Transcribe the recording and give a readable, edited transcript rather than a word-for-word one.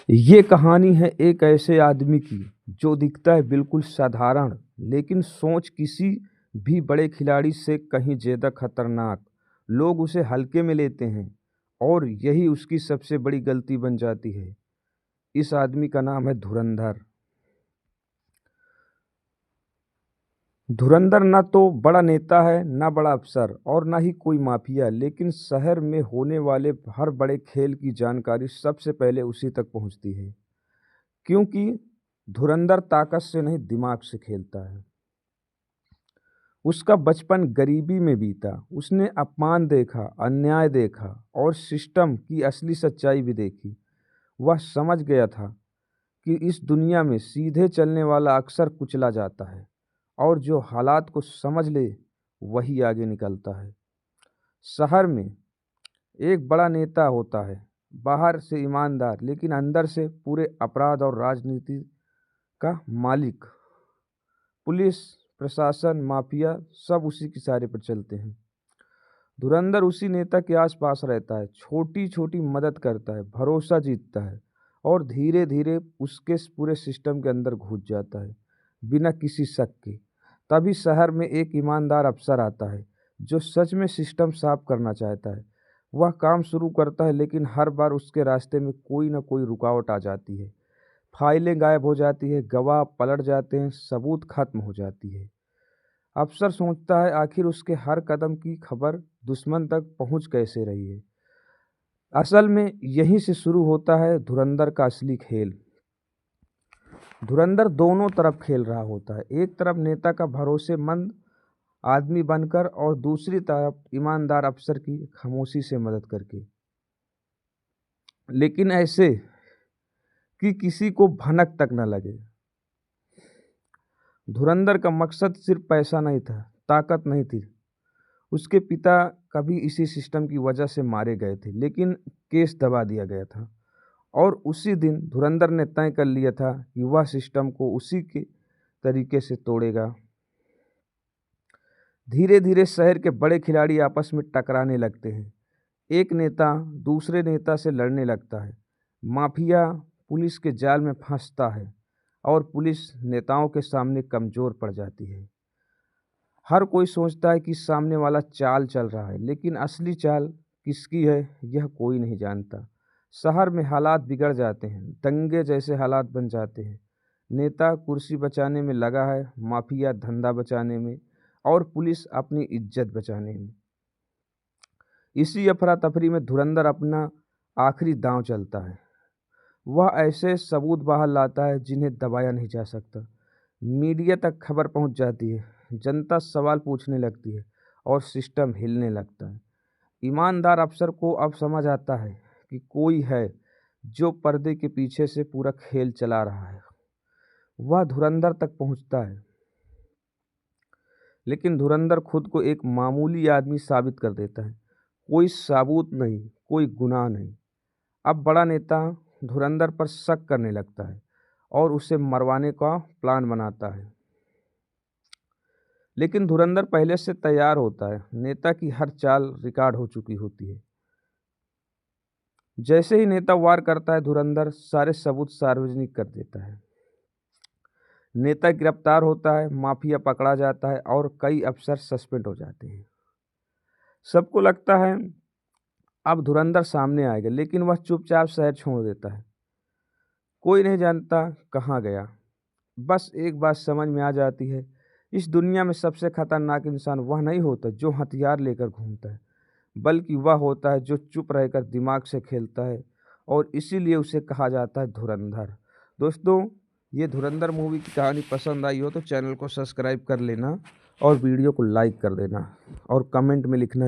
ये कहानी है एक ऐसे आदमी की जो दिखता है बिल्कुल साधारण, लेकिन सोच किसी भी बड़े खिलाड़ी से कहीं ज़्यादा खतरनाक। लोग उसे हल्के में लेते हैं और यही उसकी सबसे बड़ी गलती बन जाती है। इस आदमी का नाम है धुरंधर। धुरंधर ना तो बड़ा नेता है, ना बड़ा अफसर और ना ही कोई माफिया, लेकिन शहर में होने वाले हर बड़े खेल की जानकारी सबसे पहले उसी तक पहुंचती है। क्योंकि धुरंधर ताकत से नहीं, दिमाग से खेलता है। उसका बचपन गरीबी में बीता। उसने अपमान देखा, अन्याय देखा और सिस्टम की असली सच्चाई भी देखी। वह समझ गया था कि इस दुनिया में सीधे चलने वाला अक्सर कुचला जाता है और जो हालात को समझ ले वही आगे निकलता है। शहर में एक बड़ा नेता होता है, बाहर से ईमानदार लेकिन अंदर से पूरे अपराध और राजनीति का मालिक। पुलिस, प्रशासन, माफिया सब उसी के सहारे पर चलते हैं। धुरंधर उसी नेता के आसपास रहता है, छोटी छोटी मदद करता है, भरोसा जीतता है और धीरे धीरे उसके पूरे सिस्टम के अंदर घुस जाता है बिना किसी शक के। तभी शहर में एक ईमानदार अफसर आता है जो सच में सिस्टम साफ करना चाहता है। वह काम शुरू करता है, लेकिन हर बार उसके रास्ते में कोई ना कोई रुकावट आ जाती है। फाइलें गायब हो जाती है, गवाह पलट जाते हैं, सबूत खत्म हो जाती है। अफसर सोचता है आखिर उसके हर कदम की खबर दुश्मन तक पहुंच कैसे रही है। असल में यहीं से शुरू होता है धुरंधर का असली खेल। धुरंधर दोनों तरफ खेल रहा होता है, एक तरफ नेता का भरोसेमंद आदमी बनकर और दूसरी तरफ ईमानदार अफसर की खामोशी से मदद करके, लेकिन ऐसे कि किसी को भनक तक न लगे। धुरंधर का मकसद सिर्फ पैसा नहीं था, ताकत नहीं थी। उसके पिता कभी इसी सिस्टम की वजह से मारे गए थे, लेकिन केस दबा दिया गया था। और उसी दिन धुरंधर ने तय कर लिया था कि वह सिस्टम को उसी के तरीके से तोड़ेगा। धीरे धीरे शहर के बड़े खिलाड़ी आपस में टकराने लगते हैं। एक नेता दूसरे नेता से लड़ने लगता है। माफिया पुलिस के जाल में फंसता है और पुलिस नेताओं के सामने कमज़ोर पड़ जाती है। हर कोई सोचता है कि सामने वाला चाल चल रहा है, लेकिन असली चाल किसकी है यह कोई नहीं जानता। शहर में हालात बिगड़ जाते हैं, दंगे जैसे हालात बन जाते हैं। नेता कुर्सी बचाने में लगा है, माफिया धंधा बचाने में और पुलिस अपनी इज्जत बचाने में। इसी अफरा तफरी में धुरंधर अपना आखिरी दांव चलता है। वह ऐसे सबूत बाहर लाता है जिन्हें दबाया नहीं जा सकता। मीडिया तक खबर पहुंच जाती है, जनता सवाल पूछने लगती है और सिस्टम हिलने लगता है। ईमानदार अफसर को अब समझ आता है कि कोई है जो पर्दे के पीछे से पूरा खेल चला रहा है। वह धुरंधर तक पहुंचता है, लेकिन धुरंधर खुद को एक मामूली आदमी साबित कर देता है। कोई सबूत नहीं, कोई गुनाह नहीं। अब बड़ा नेता धुरंधर पर शक करने लगता है और उसे मरवाने का प्लान बनाता है। लेकिन धुरंधर पहले से तैयार होता है। नेता की हर चाल रिकॉर्ड हो चुकी होती है। जैसे ही नेता वार करता है, धुरंधर सारे सबूत सार्वजनिक कर देता है। नेता गिरफ्तार होता है, माफिया पकड़ा जाता है और कई अफसर सस्पेंड हो जाते हैं। सबको लगता है अब धुरंधर सामने आएगा, लेकिन वह चुपचाप शहर छोड़ देता है। कोई नहीं जानता कहाँ गया। बस एक बात समझ में आ जाती है, इस दुनिया में सबसे खतरनाक इंसान वह नहीं होता जो हथियार लेकर घूमता है, बल्कि वह होता है जो चुप रहकर दिमाग से खेलता है। और इसीलिए उसे कहा जाता है धुरंधर। दोस्तों, ये धुरंधर मूवी की कहानी पसंद आई हो तो चैनल को सब्सक्राइब कर लेना और वीडियो को लाइक कर देना और कमेंट में लिखना